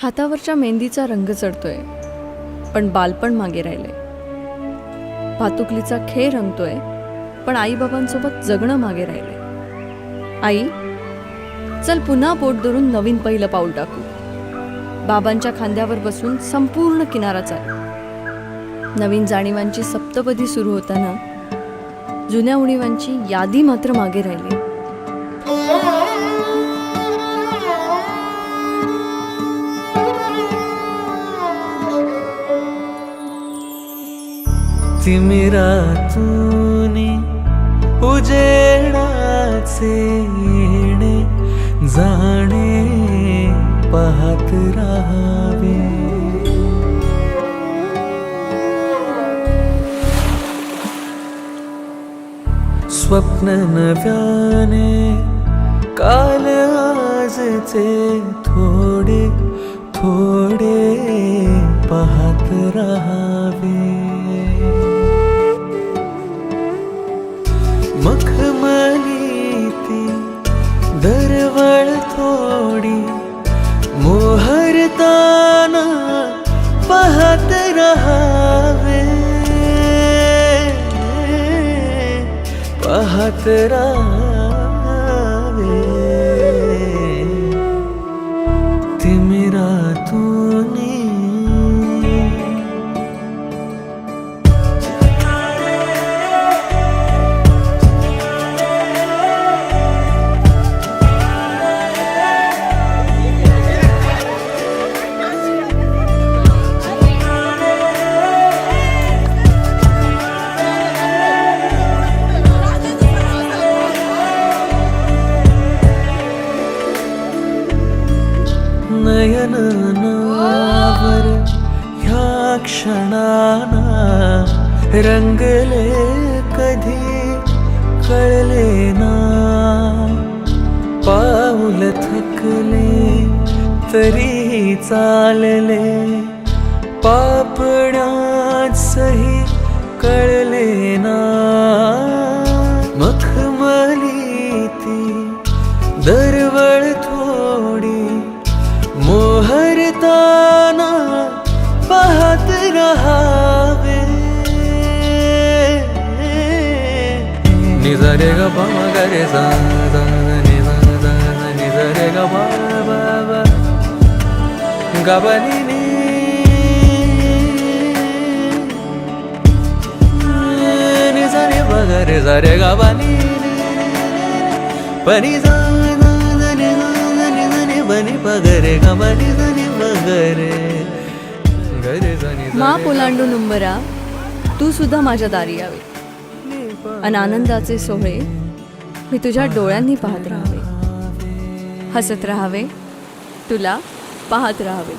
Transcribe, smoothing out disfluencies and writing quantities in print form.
हातावरच्या मेहंदीचा रंग चढतोय, पण बालपण मागे राहिले. भातुकलीचा खेळ रंगतोय, पण आईबाबांसोबत जगणं मागे राहिले. आई, चल पुन्हा बोट धरून नवीन पहिलं पाऊल टाकू. बाबांच्या खांद्यावर बसून संपूर्ण किनारा चालू. नवीन जाणीवांची सप्तपदी सुरू होताना जुन्या उणीवांची यादी मात्र मागे राहिली. तिमिरातूनी उजेडाचे येणे जाणे पाहत राहावे. स्वप्न नव्याने काल आजचे थोडे थोडे पाहत राहावे. मखमली ती दरवळ थोडी मोहरताना पाहत रहावे. पाहत रहावे. तिमिरातूनी नयनावर ह्या क्षणाना रंगले कधी कळले ना. पाऊल थकले तरी चालले, पापण्यात सही कळले ना. मखमली ती दरवळ थोडी मोहरताना पाहत रहावे. निजा रे ग पा म ग रे सा सा निजा सा निजा रे ग पा बा बा ग बा नि नि निजा रे ब ग रे सा रे ग बा नि प नि सा बनी पगरे गमनी जनी मगरे गरे जनी. मा ओलांडून उंबरा, तू सुद्धा माझ्या दारी यावे. अन आनंदाचे सोहळे मी तुझ्या डोळ्यांनी पाहत राहावे. हसत राहावे, तुला पाहत राहावे.